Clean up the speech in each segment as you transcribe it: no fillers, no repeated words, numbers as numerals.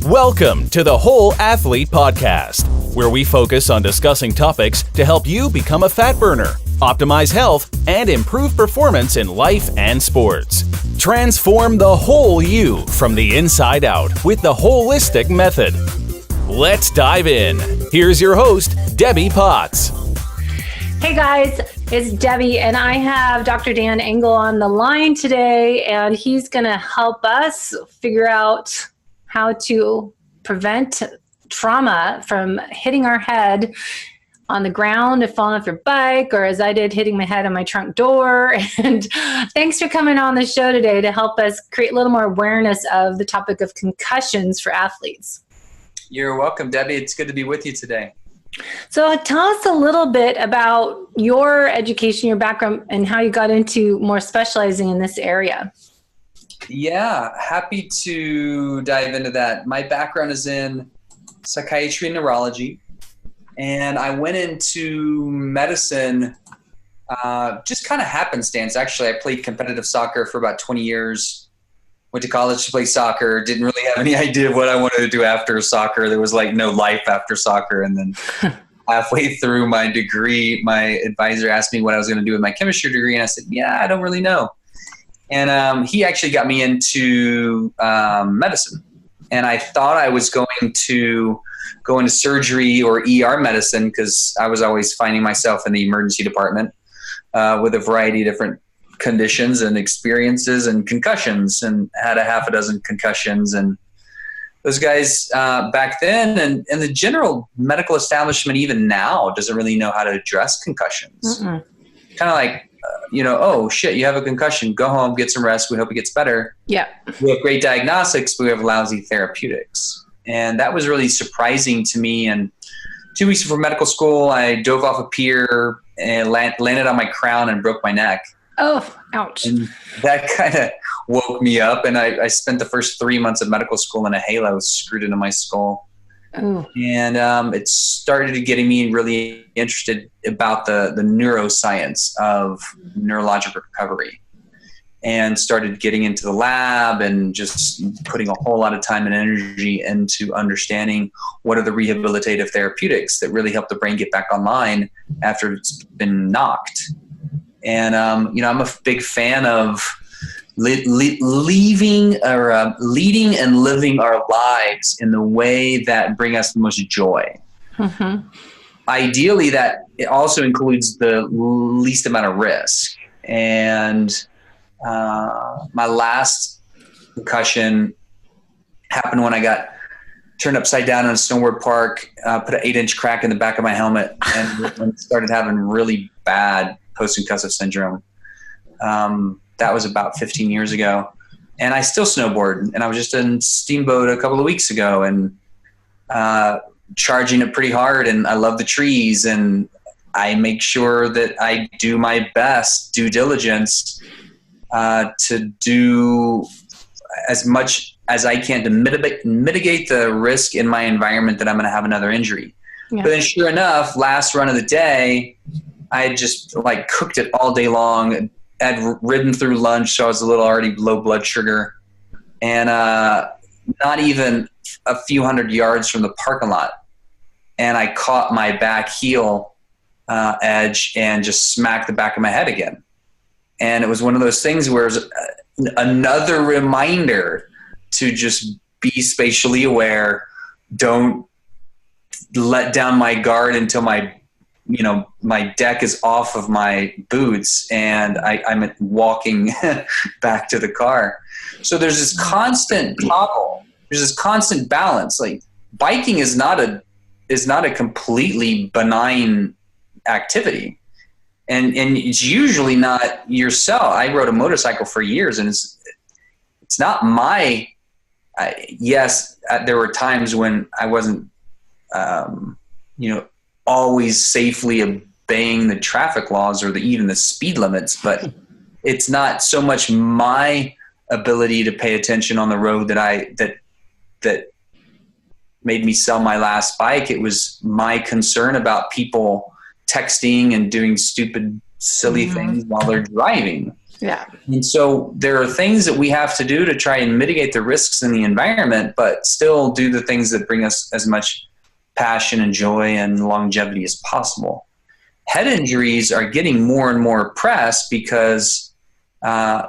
Welcome to the Whole Athlete Podcast, where we focus on discussing topics to help you become a fat burner, optimize health, and improve performance in life and sports. Transform the whole you from the inside out with the holistic method. Let's dive in. Here's your host, Debbie Potts. Hey guys, it's Debbie, and I have Dr. Dan Engle on the line today, and he's going to help us figure out how to prevent trauma from hitting our head on the ground, if falling off your bike, or as I did, hitting my head on my trunk door. And thanks for coming on the show today to help us create a little more awareness of the topic of concussions for athletes. You're welcome, Debbie. It's good to be with you today. So tell us a little bit about your education, your background, and how you got into more specializing in this area. Yeah, happy to dive into that. My background is in psychiatry and neurology, and I went into medicine just kind of happenstance. Actually, I played competitive soccer for about 20 years, went to college to play soccer, didn't really have any idea what I wanted to do after soccer. There was like no life after soccer. And then halfway through my degree, my advisor asked me what I was going to do with my chemistry degree, and I said, yeah, I don't really know. And he actually got me into medicine. And I thought I was going to go into surgery or ER medicine because I was always finding myself in the emergency department with a variety of different conditions and experiences and concussions, and had a half a dozen concussions. And those guys back then and the general medical establishment even now doesn't really know how to address concussions. Kind of like, oh shit, you have a concussion, go home, get some rest, we hope it gets better. Yeah. We have great diagnostics, but we have lousy therapeutics. And that was really surprising to me. And 2 weeks before medical school, I dove off a pier and landed on my crown and broke my neck. Oh, ouch. And that kind of woke me up. And I spent the first 3 months of medical school in a halo screwed into my skull. Oh. And it started getting me really interested about the neuroscience of neurological recovery, and started getting into the lab and just putting a whole lot of time and energy into understanding what are the rehabilitative therapeutics that really help the brain get back online after it's been knocked. And, I'm a big fan of leading and living our lives in the way that bring us the most joy. Mm-hmm. Ideally, that it also includes the least amount of risk. And my last concussion happened when I got turned upside down in a snowboard park, put an 8-inch crack in the back of my helmet, and started having really bad post-concussive syndrome. That was about 15 years ago. And I still snowboard. And I was just in Steamboat a couple of weeks ago and charging it pretty hard. And I love the trees. And I make sure that I do my best due diligence to do as much as I can to mitigate the risk in my environment that I'm going to have another injury. Yeah. But then sure enough, last run of the day, I had just cooked it all day long. I'd ridden through lunch, so I was a little already low blood sugar. And not even a few hundred yards from the parking lot. And I caught my back heel edge and just smacked the back of my head again. And it was one of those things where it was another reminder to just be spatially aware. Don't let down my guard until my deck is off of my boots and I'm walking back to the car. So there's this constant toggle. There's this constant balance. Like biking is not a completely benign activity. And it's usually not yourself. I rode a motorcycle for years, and it's not my, yes, there were times when I wasn't, always safely obeying the traffic laws or even the speed limits, but it's not so much my ability to pay attention on the road that made me sell my last bike. It was my concern about people texting and doing stupid, silly things while they're driving. Yeah. And so there are things that we have to do to try and mitigate the risks in the environment, but still do the things that bring us as much passion and joy and longevity as possible. Head injuries are getting more and more press because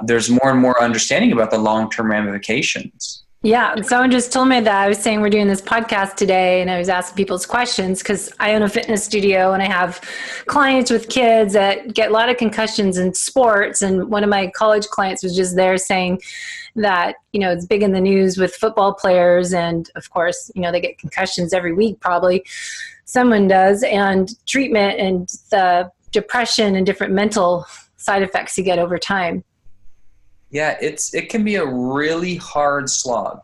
there's more and more understanding about the long-term ramifications. Yeah, someone just told me that. I was saying we're doing this podcast today, and I was asking people's questions because I own a fitness studio and I have clients with kids that get a lot of concussions in sports. And one of my college clients was just there saying that, it's big in the news with football players. And of course, they get concussions every week, probably someone does, and treatment and the depression and different mental side effects you get over time. Yeah, it can be a really hard slog.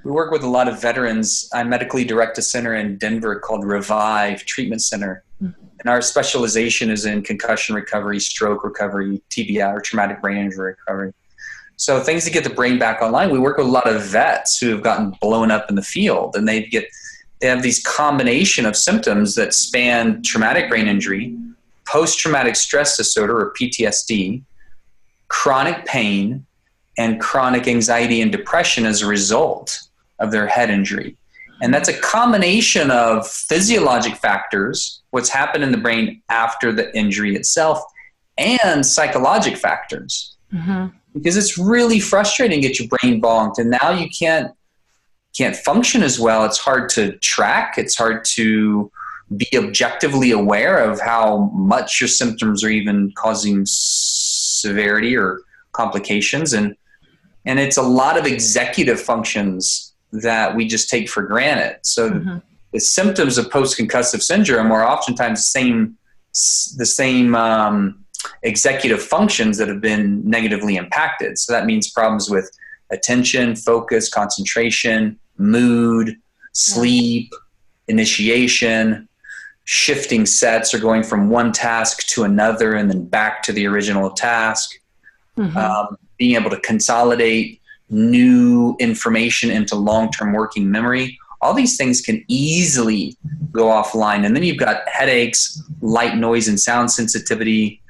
We work with a lot of veterans. I medically direct a center in Denver called Revive Treatment Center. And our specialization is in concussion recovery, stroke recovery, TBI, or traumatic brain injury recovery. So things to get the brain back online. We work with a lot of vets who have gotten blown up in the field, and they have these combination of symptoms that span traumatic brain injury, post-traumatic stress disorder or PTSD, chronic pain, and chronic anxiety and depression as a result of their head injury. And that's a combination of physiologic factors, what's happened in the brain after the injury itself, and psychologic factors. Mm-hmm. Because it's really frustrating to get your brain bonked, and now you can't function as well. It's hard to track. It's hard to be objectively aware of how much your symptoms are even causing severity or complications. And it's a lot of executive functions that we just take for granted. So the symptoms of post-concussive syndrome are oftentimes the same executive functions that have been negatively impacted. So that means problems with attention, focus, concentration, mood, sleep, initiation, shifting sets or going from one task to another and then back to the original task, being able to consolidate new information into long-term working memory. All these things can easily go offline. And then you've got headaches, light, noise, and sound sensitivity,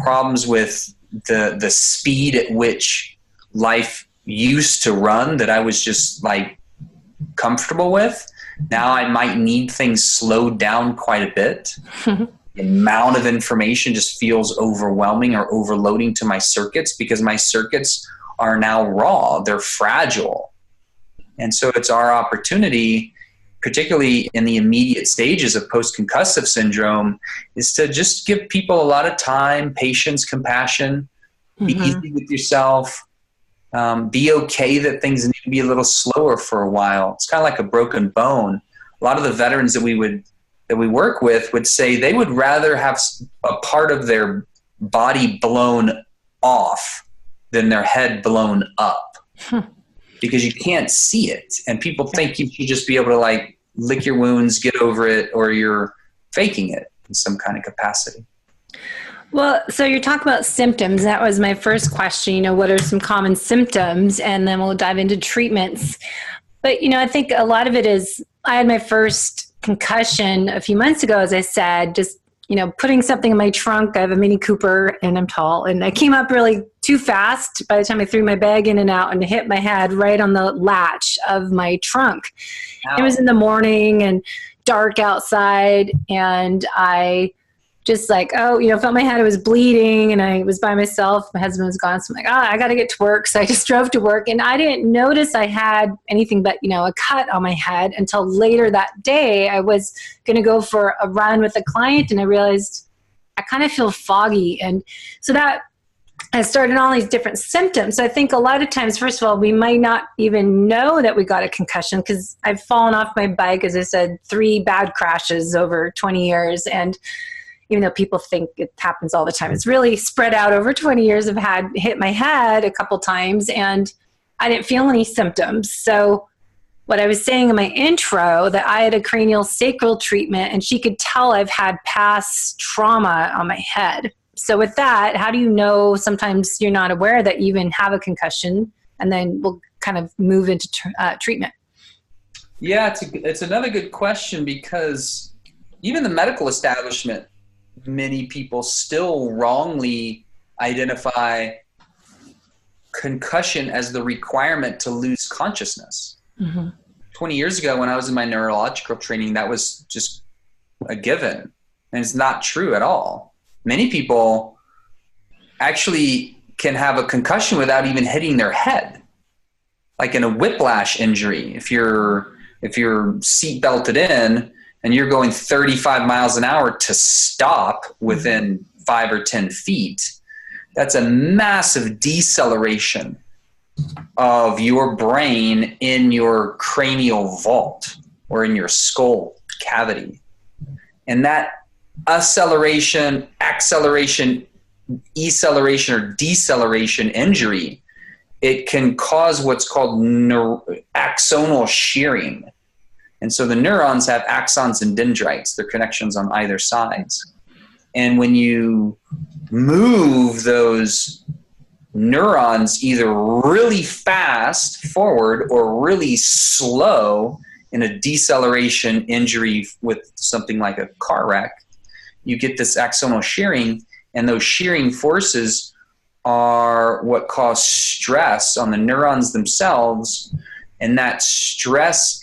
problems with the speed at which life used to run that I was just like comfortable with. Now I might need things slowed down quite a bit. The amount of information just feels overwhelming or overloading to my circuits because my circuits are now raw. They're fragile. And so it's our opportunity, particularly in the immediate stages of post-concussive syndrome, is to just give people a lot of time, patience, compassion, be easy with yourself, be okay that things need to be a little slower for a while. It's kind of like a broken bone. A lot of the veterans that we work with would say they would rather have a part of their body blown off than their head blown up. Because you can't see it. And people think you should just be able to like lick your wounds, get over it, or you're faking it in some kind of capacity. Well, so you're talking about symptoms. That was my first question. What are some common symptoms? And then we'll dive into treatments. But, I think a lot of it is, I had my first concussion a few months ago, as I said, just, putting something in my trunk. I have a Mini Cooper and I'm tall, and I came up really too fast by the time I threw my bag in and out and hit my head right on the latch of my trunk. Wow. It was in the morning and dark outside, and I just felt my head, it was bleeding, and I was by myself. My husband was gone. So I'm like, I got to get to work. So I just drove to work, and I didn't notice I had anything but, a cut on my head until later that day. I was going to go for a run with a client, and I realized I kind of feel foggy. And so that I started all these different symptoms. So I think a lot of times, first of all, we might not even know that we got a concussion because I've fallen off my bike, as I said, 3 bad crashes over 20 years. And even though people think it happens all the time, it's really spread out over 20 years. I've had hit my head a couple times and I didn't feel any symptoms. So what I was saying in my intro, that I had a cranial sacral treatment and she could tell I've had past trauma on my head. So with that, how do you know sometimes you're not aware that you even have a concussion? And then we'll kind of move into treatment. Yeah, it's another good question, because even the medical establishment, many people still wrongly identify concussion as the requirement to lose consciousness. 20 years ago, when I was in my neurological training, that was just a given. And it's not true at all. Many people actually can have a concussion without even hitting their head. Like in a whiplash injury, if you're seat belted in and you're going 35 miles an hour to stop within 5 or 10 feet, that's a massive deceleration of your brain in your cranial vault or in your skull cavity. And that acceleration, acceleration, or deceleration injury, it can cause what's called axonal shearing. And so the neurons have axons and dendrites, they're connections on either sides. And when you move those neurons either really fast forward or really slow in a deceleration injury with something like a car wreck, you get this axonal shearing, and those shearing forces are what cause stress on the neurons themselves, and that stress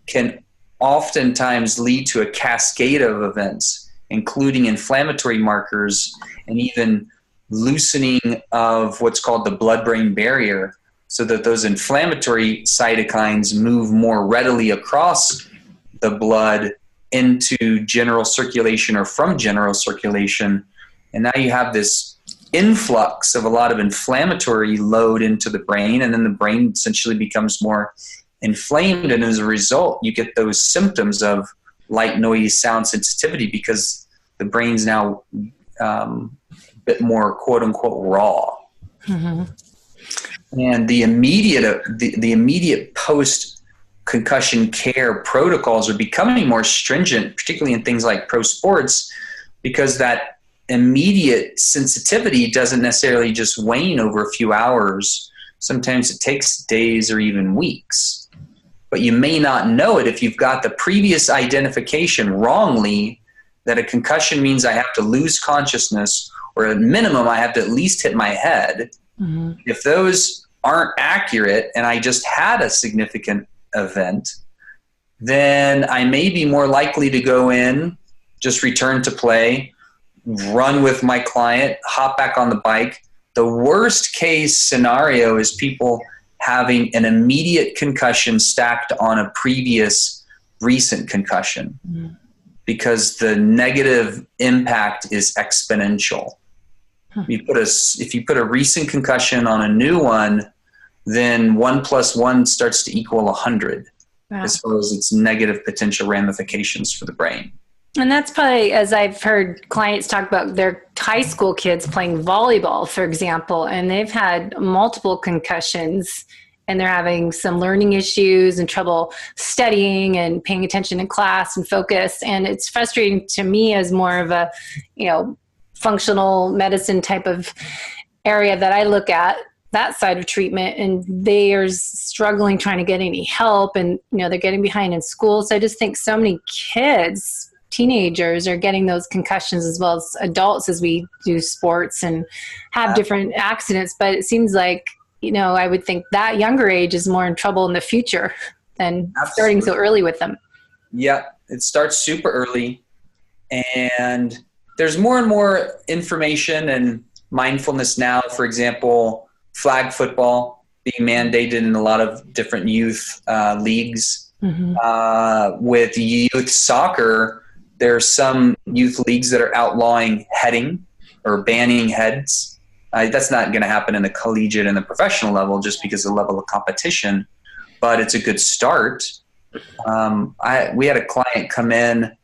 can oftentimes lead to a cascade of events, including inflammatory markers and even loosening of what's called the blood-brain barrier, so that those inflammatory cytokines move more readily across the blood into general circulation or from general circulation. And now you have this influx of a lot of inflammatory load into the brain, and then the brain essentially becomes more inflamed, and as a result you get those symptoms of light, noise, sound sensitivity, because the brain's now a bit more quote-unquote raw. And the immediate post-concussion care protocols are becoming more stringent, particularly in things like pro sports, because that immediate sensitivity doesn't necessarily just wane over a few hours. Sometimes it takes days or even weeks. But you may not know it if you've got the previous identification wrongly, that a concussion means I have to lose consciousness, or at minimum I have to at least hit my head. If those aren't accurate and I just had a significant event, then I may be more likely to go in, just return to play, run with my client, hop back on the bike. The worst case scenario is people having an immediate concussion stacked on a previous recent concussion, because the negative impact is exponential. If you put a recent concussion on a new one, then 1 + 1 starts to equal 100, as far as its negative potential ramifications for the brain. And that's probably, as I've heard clients talk about their high school kids playing volleyball, for example, and they've had multiple concussions and they're having some learning issues and trouble studying and paying attention in class and focus. And it's frustrating to me as more of a, functional medicine type of area that I look at, that side of treatment, and they are struggling trying to get any help, and they're getting behind in school. So I just think so many kids, teenagers, are getting those concussions as well as adults as we do sports and have different accidents. But it seems like, I would think that younger age is more in trouble in the future than starting so early with them. Yeah, it starts super early, and there's more and more information and mindfulness now. For example, flag football being mandated in a lot of different youth leagues. With youth soccer, there are some youth leagues that are outlawing heading or banning heads. That's not going to happen in the collegiate and the professional level just because of the level of competition, but it's a good start. We had a client come in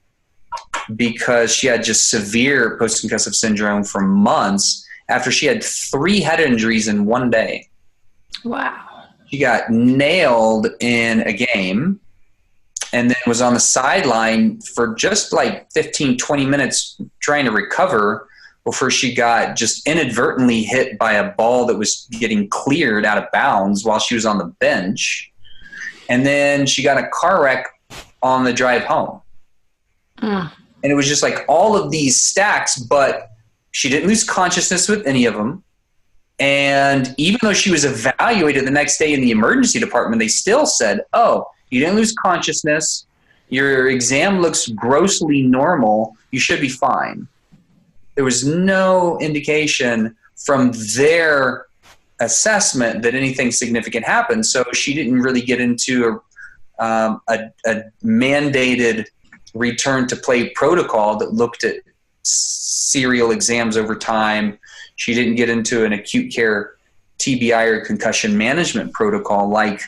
because she had just severe post-concussive syndrome for months after she had 3 head injuries in one day. Wow. She got nailed in a game and then was on the sideline for just like 15, 20 minutes trying to recover before she got just inadvertently hit by a ball that was getting cleared out of bounds while she was on the bench. And then she got a car wreck on the drive home. And it was just like all of these stacks, but She didn't lose consciousness with any of them. And even though she was evaluated the next day in the emergency department, they still said, oh, you didn't lose consciousness. Your exam looks grossly normal. You should be fine. There was no indication from their assessment that anything significant happened. So she didn't really get into a mandated return to play protocol that looked at serial exams over time. She didn't get into an acute care TBI or concussion management protocol like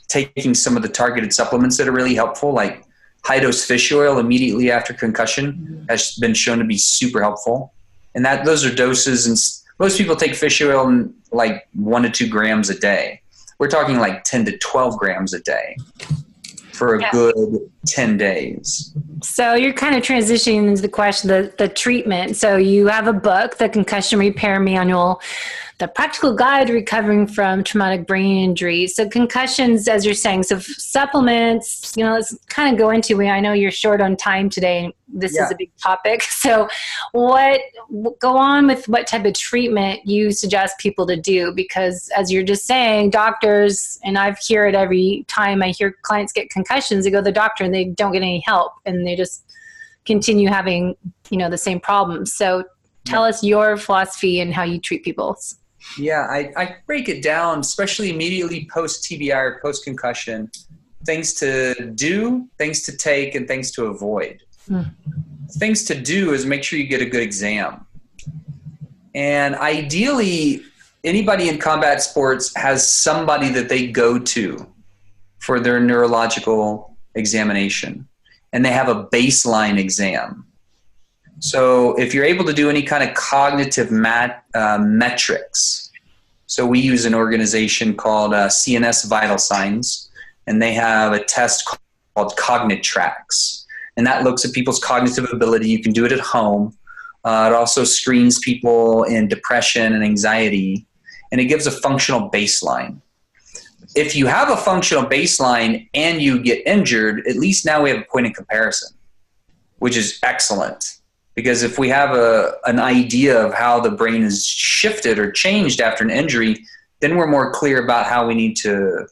taking some of the targeted supplements that are really helpful, like high-dose fish oil immediately after concussion has been shown to be super helpful. And those are doses, and most people take fish oil in like 1 to 2 grams a day. We're talking like 10 to 12 grams a day for a good 10 days. So you're kind of transitioning into the question, the treatment. So you have a book, The Concussion Repair Manual, The Practical Guide to Recovering from Traumatic Brain Injury. So concussions, as you're saying, so supplements, let's kind of go into it. I know you're short on time today, and this is a big topic. So go on with what type of treatment you suggest people to do, because as you're just saying, doctors, and I hear it every time I hear clients get concussions, they go to the doctor and they don't get any help, and they just continue having, the same problems. So tell us your philosophy and how you treat people. Yeah, I break it down, especially immediately post-TBI or post-concussion, things to do, things to take, and things to avoid. Things to do is make sure you get a good exam. And ideally, anybody in combat sports has somebody that they go to for their neurological examination, and they have a baseline exam. So if you're able to do any kind of cognitive metrics, so we use an organization called CNS Vital Signs, and they have a test called Cognitrax, and that looks at people's cognitive ability. You can do it at home. It also screens people in depression and anxiety, and it gives a functional baseline. If you have a functional baseline and you get injured, at least now we have a point of comparison, which is excellent. Because if we have an idea of how the brain is shifted or changed after an injury, then we're more clear about how we need to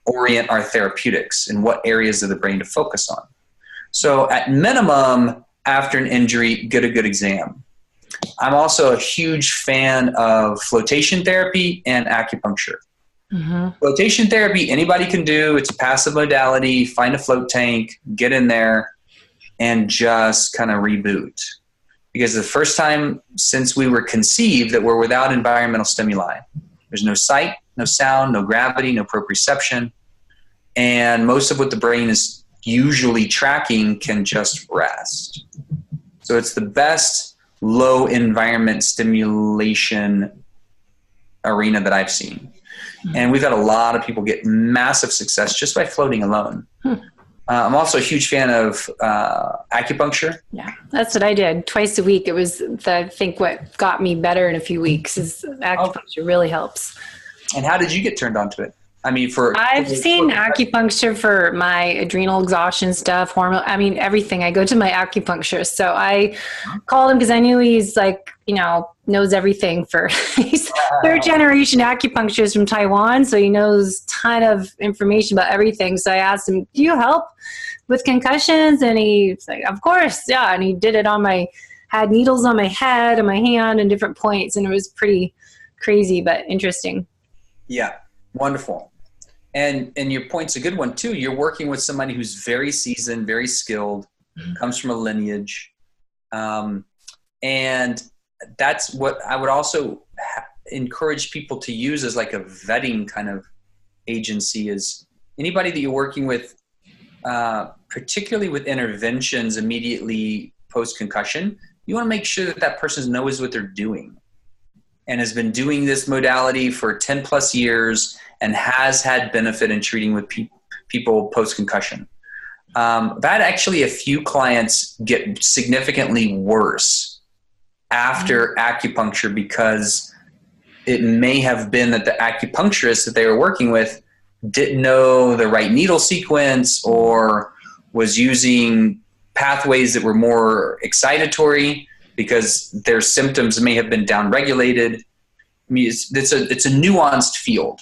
orient our therapeutics and what areas of the brain to focus on. So at minimum, after an injury, get a good exam. I'm also a huge fan of flotation therapy and acupuncture. Flotation therapy, anybody can do. It's a passive modality. Find a float tank, get in there, and just kind of reboot. Because the first time since we were conceived that we're without environmental stimuli. There's no sight, no sound, no gravity, no proprioception. And most of what the brain is usually tracking can just rest. So it's the best low environment stimulation arena that I've seen. And we've had a lot of people get massive success just by floating alone. I'm also a huge fan of acupuncture. Yeah, that's what I did twice a week. It was, I think, what got me better in a few weeks is acupuncture really helps. And how did you get turned on to it? I mean, I've seen acupuncture for my adrenal exhaustion stuff, hormone, everything. I go to my acupuncturist. So I called him because I knew he's knows everything he's third generation acupuncturist from Taiwan. So he knows a ton of information about everything. So I asked him, do you help with concussions? And he's like, of course. Yeah. And he did it had needles on my head and my hand and different points. And it was pretty crazy, but interesting. Yeah. Wonderful. And your point's a good one too. You're working with somebody who's very seasoned, very skilled, comes from a lineage. And that's what I would also encourage people to use as like a vetting kind of agency is anybody that you're working with, particularly with interventions immediately post-concussion, you want to make sure that person knows what they're doing and has been doing this modality for 10 plus years and has had benefit in treating with people post-concussion. I've had actually a few clients get significantly worse after acupuncture because it may have been that the acupuncturist that they were working with didn't know the right needle sequence or was using pathways that were more excitatory because their symptoms may have been downregulated. I mean, it's a nuanced field.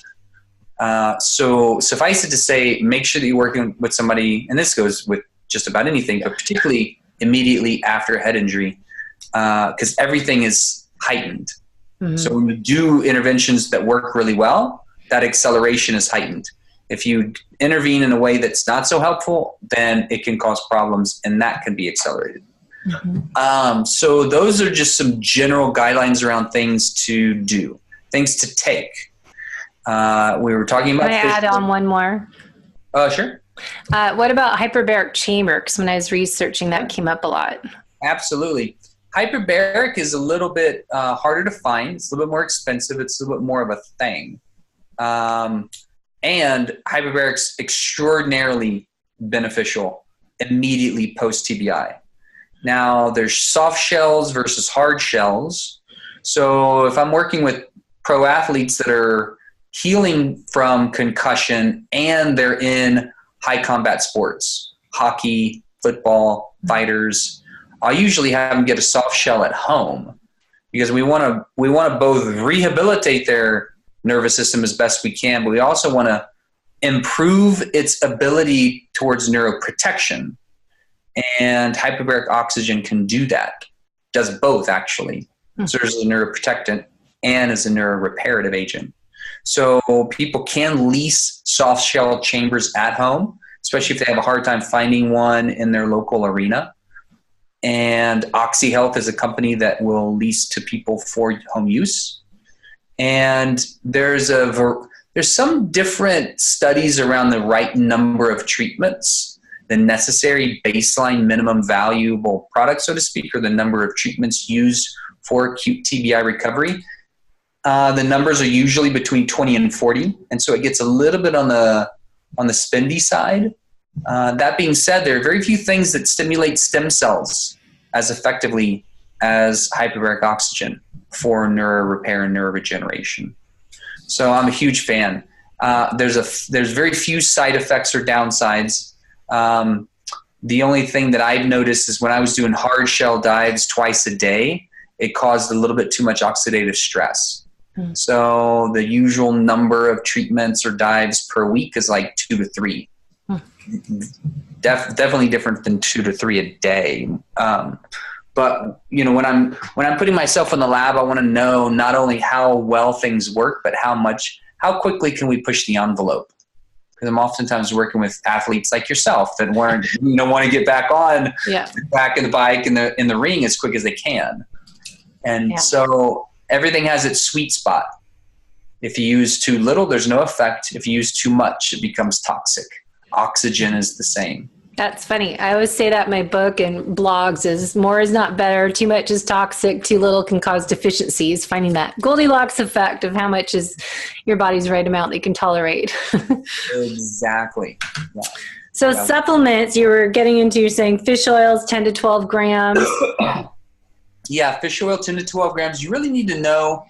So suffice it to say, make sure that you're working with somebody, and this goes with just about anything, but particularly immediately after a head injury, because everything is heightened. Mm-hmm. So when we do interventions that work really well, that acceleration is heightened. If you intervene in a way that's not so helpful, then it can cause problems, and that can be accelerated. Mm-hmm. So those are just some general guidelines around things to do, things to take. We were talking about. Can I add on one more? Sure. What about hyperbaric chamber? Because when I was researching, that came up a lot. Absolutely. Hyperbaric is a little bit harder to find. It's a little bit more expensive. It's a little bit more of a thing. And hyperbaric's extraordinarily beneficial immediately post TBI. Now, there's soft shells versus hard shells. So if I'm working with pro athletes that are healing from concussion and they're in high combat sports, hockey, football, fighters, I'll usually have them get a soft shell at home because we want to both rehabilitate their nervous system as best we can, but we also want to improve its ability towards neuroprotection. And hyperbaric oxygen can do that. Does both, actually. Serves as a neuroprotectant and as a neuroreparative agent. So people can lease soft shell chambers at home, especially if they have a hard time finding one in their local arena. And OxyHealth is a company that will lease to people for home use. And there's some different studies around the right number of treatments, the necessary baseline minimum valuable product, so to speak, or the number of treatments used for acute TBI recovery. The numbers are usually between 20 and 40, and so it gets a little bit on the spendy side. That being said, there are very few things that stimulate stem cells as effectively as hyperbaric oxygen for neuro repair and neuroregeneration. So I'm a huge fan. There's very few side effects or downsides. The only thing that I've noticed is when I was doing hard shell dives twice a day, it caused a little bit too much oxidative stress. So the usual number of treatments or dives per week is like 2 to 3. Definitely different than 2 to 3 a day. But you know, when I'm putting myself in the lab, I want to know not only how well things work, but how quickly can we push the envelope? Because I'm oftentimes working with athletes like yourself that want to get back on the back of the bike in the ring as quick as they can. And so everything has its sweet spot. If you use too little, there's no effect. If you use too much, it becomes toxic. Oxygen is the same. That's funny. I always say that in my book and blogs is more is not better. Too much is toxic. Too little can cause deficiencies. Finding that Goldilocks effect of how much is your body's right amount that you can tolerate. Exactly. Yeah. So supplements, you were getting into, you're saying fish oils, 10 to 12 grams. Yeah, fish oil, 10 to 12 grams. You really need to know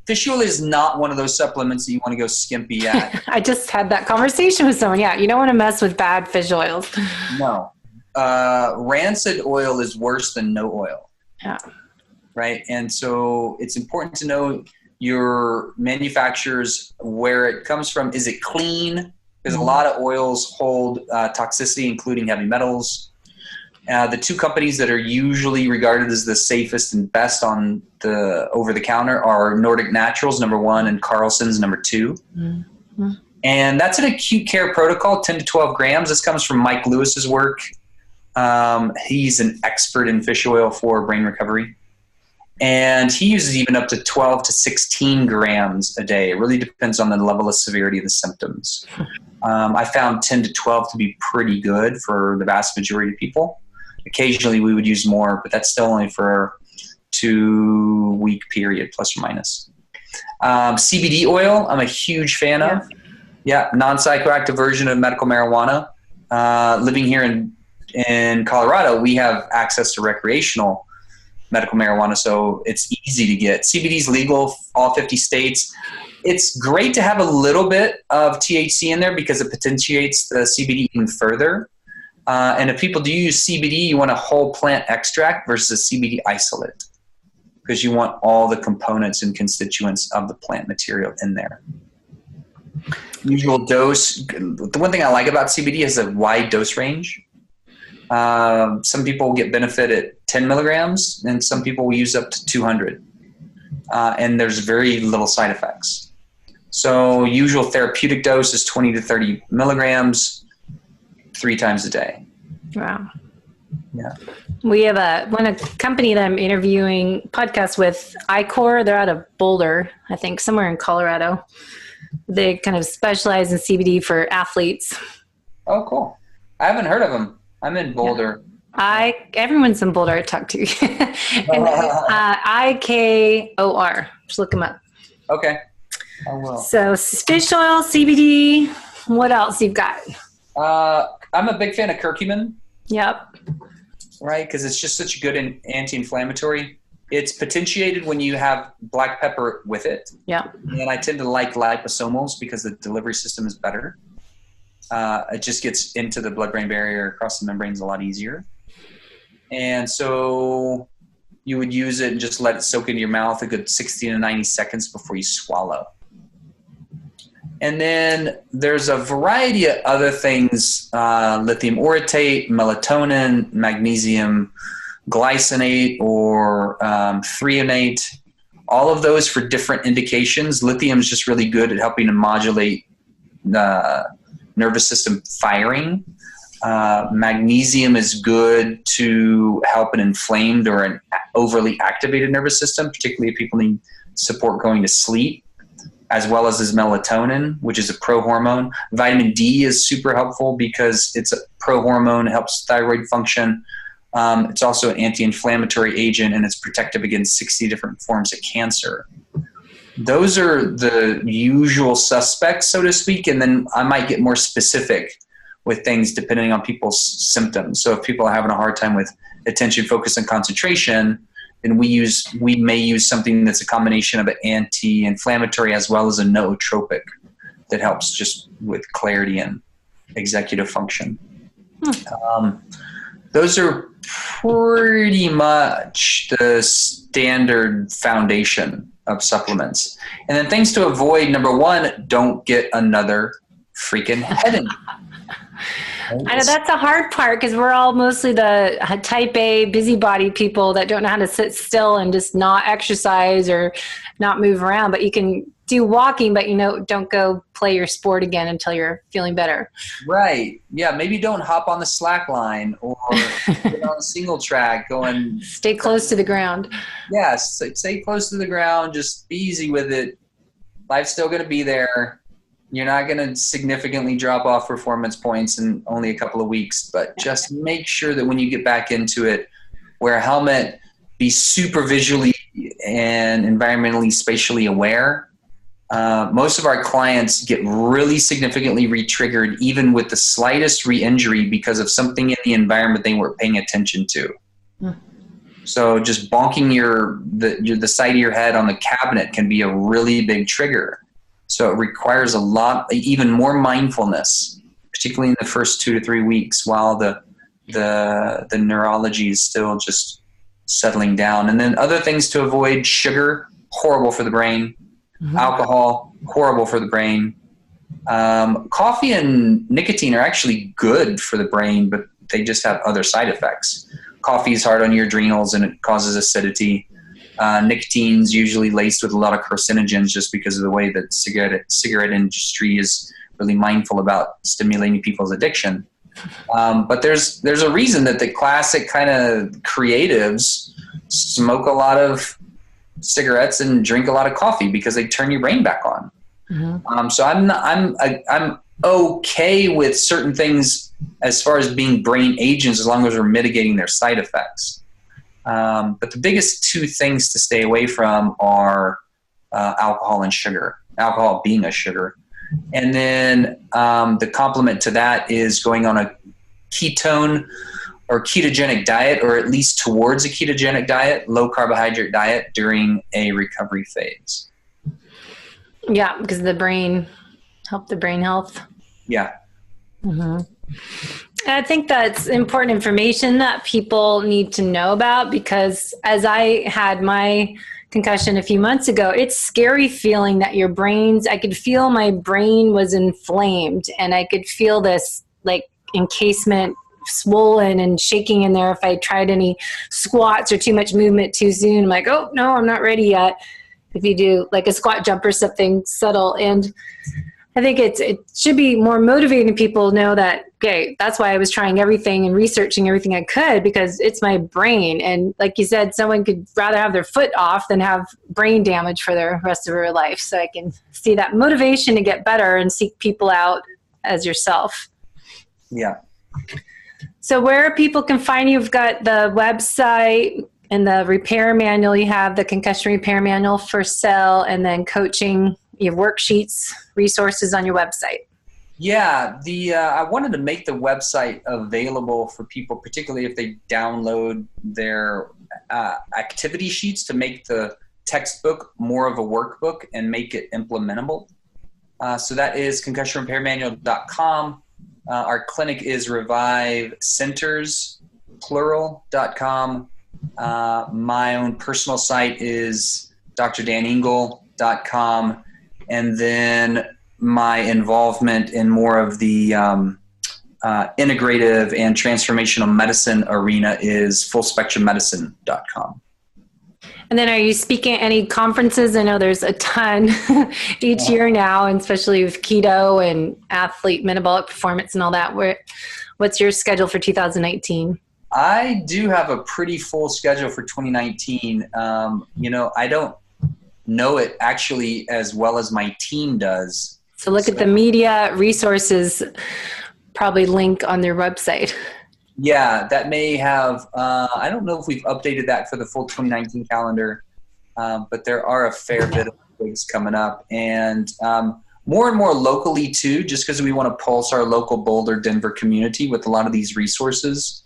fish oil is not one of those supplements that you want to go skimpy at. I just had that conversation with someone. Yeah, you don't want to mess with bad fish oils. No. Rancid oil is worse than no oil. Yeah. Right? And so it's important to know your manufacturers, where it comes from. Is it clean? Because a lot of oils hold toxicity, including heavy metals. The two companies that are usually regarded as the safest and best on the over-the-counter are Nordic Naturals, number 1, and Carlson's, number 2. Mm-hmm. And that's an acute care protocol, 10 to 12 grams. This comes from Mike Lewis's work. He's an expert in fish oil for brain recovery. And he uses even up to 12 to 16 grams a day. It really depends on the level of severity of the symptoms. I found 10 to 12 to be pretty good for the vast majority of people. Occasionally we would use more, but that's still only for 2-week period, plus or minus. CBD oil, I'm a huge fan of. Yeah, non-psychoactive version of medical marijuana. Living here in Colorado, we have access to recreational medical marijuana, so it's easy to get. CBD is legal, all 50 states. It's great to have a little bit of THC in there because it potentiates the CBD even further. And if people do use CBD, you want a whole plant extract versus CBD isolate, because you want all the components and constituents of the plant material in there. Usual dose. The one thing I like about CBD is a wide dose range. Some people will get benefit at 10 milligrams, and some people will use up to 200. And there's very little side effects. So usual therapeutic dose is 20 to 30 milligrams 3 times a day. Wow. Yeah. We have a company that I'm interviewing podcast with, iCore. They're out of Boulder, I think, somewhere in Colorado. They kind of specialize in CBD for athletes. Oh, cool. I haven't heard of them. I'm in Boulder. Yeah. Everyone's in Boulder I talk to. And IKOR. Just look them up. Okay. I will. So fish oil, CBD. What else you've got? I'm a big fan of curcumin. Yep. Right, because it's just such a good anti-inflammatory. It's potentiated when you have black pepper with it. Yeah. And I tend to like liposomals because the delivery system is better. It just gets into the blood-brain barrier across the membranes a lot easier. And so you would use it and just let it soak into your mouth a good 60 to 90 seconds before you swallow. And then there's a variety of other things, lithium orotate, melatonin, magnesium glycinate, or threonate, all of those for different indications. Lithium is just really good at helping to modulate the nervous system firing. Magnesium is good to help an inflamed or an overly activated nervous system, particularly if people need support going to sleep, as well as melatonin, which is a prohormone. Vitamin D is super helpful because it's a prohormone, helps thyroid function. It's also an anti-inflammatory agent, and it's protective against 60 different forms of cancer. Those are the usual suspects, so to speak, and then I might get more specific with things depending on people's symptoms. So if people are having a hard time with attention, focus, and concentration, then we may use something that's a combination of an anti-inflammatory as well as a nootropic that helps just with clarity and executive function. Those are pretty much the standard foundation of supplements. And then things to avoid: number one, don't get another freaking headache. I know that's a hard part because we're all mostly the type A busybody people that don't know how to sit still and just not exercise or not move around. But you can do walking, but don't go play your sport again until you're feeling better. Right. Yeah. Maybe don't hop on the slack line or get on a single track going. Stay close to the ground. Yes. Stay close to the ground. Just be easy with it. Life's still going to be there. You're not going to significantly drop off performance points in only a couple of weeks, but just make sure that when you get back into it, wear a helmet, be super visually and environmentally spatially aware. Most of our clients get really significantly re-triggered even with the slightest re-injury because of something in the environment they weren't paying attention to. So just bonking the side of your head on the cabinet can be a really big trigger. So it requires even more mindfulness, particularly in the first 2 to 3 weeks while the neurology is still just settling down. And then other things to avoid: sugar, horrible for the brain. Mm-hmm. Alcohol, horrible for the brain. Coffee and nicotine are actually good for the brain, but they just have other side effects. Coffee is hard on your adrenals and it causes acidity. Nicotine's usually laced with a lot of carcinogens just because of the way that cigarette industry is really mindful about stimulating people's addiction. But there's a reason that the classic kind of creatives smoke a lot of cigarettes and drink a lot of coffee because they turn your brain back on. Mm-hmm. So I'm okay with certain things as far as being brain agents as long as we're mitigating their side effects. But the biggest 2 things to stay away from are alcohol and sugar, alcohol being a sugar. And then the complement to that is going on a ketone or ketogenic diet, or at least towards a ketogenic diet, low carbohydrate diet during a recovery phase. Yeah, because help the brain health. Yeah. Mm-hmm. I think that's important information that people need to know about, because as I had my concussion a few months ago, it's scary feeling that I could feel my brain was inflamed, and I could feel this like encasement swollen and shaking in there if I tried any squats or too much movement too soon. I'm like, oh no, I'm not ready yet. If you do like a squat jump or something subtle. And I think it should be more motivating people to know that, okay, that's why I was trying everything and researching everything I could, because it's my brain. And like you said, someone could rather have their foot off than have brain damage for the rest of their life. So I can see that motivation to get better and seek people out as yourself. Yeah. So where people can find you, you've got the website and the repair manual. You have the concussion repair manual for sale, and then coaching. You have worksheets, resources on your website. Yeah, I wanted to make the website available for people, particularly if they download their activity sheets, to make the textbook more of a workbook and make it implementable. So that is concussionrepairmanual.com. Our clinic is revivecenters.com. My own personal site is drdaningle.com. And then my involvement in more of the integrative and transformational medicine arena is fullspectrummedicine.com. And then are you speaking at any conferences? I know there's a ton each year now, and especially with keto and athlete metabolic performance and all that. What's your schedule for 2019? I do have a pretty full schedule for 2019. I don't know it actually as well as my team does. So look at the media resources, probably link on their website. Yeah, that may have, I don't know if we've updated that for the full 2019 calendar, but there are a fair bit of things coming up. And more and more locally too, just because we want to pulse our local Boulder, Denver community with a lot of these resources,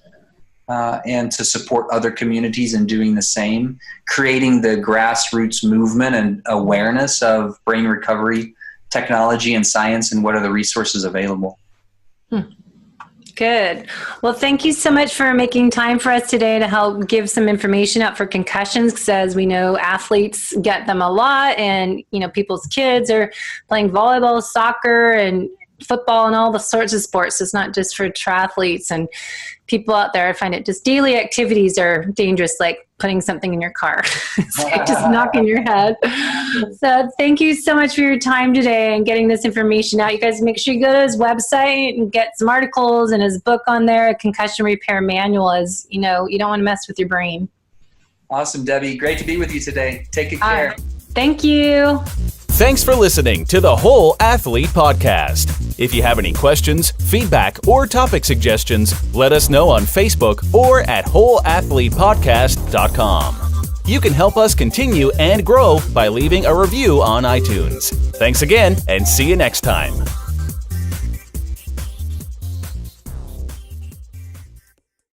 and to support other communities in doing the same, creating the grassroots movement and awareness of brain recovery technology and science, and what are the resources available. Good. Well, thank you so much for making time for us today to help give some information out for concussions, because as we know, athletes get them a lot, and people's kids are playing volleyball, soccer, and football, and all the sorts of sports. It's not just for triathletes and people out there. I find it just daily activities are dangerous, like putting something in your car. It's like just knocking your head. So thank you so much for your time today and getting this information out. You guys make sure you go to his website and get some articles and his book on there, A Concussion Repair Manual, as you don't want to mess with your brain. Awesome, Debbie. Great to be with you today. Take good care. Thank you. Thanks for listening to the Whole Athlete Podcast. If you have any questions, feedback, or topic suggestions, let us know on Facebook or at wholeathletepodcast.com. You can help us continue and grow by leaving a review on iTunes. Thanks again, and see you next time.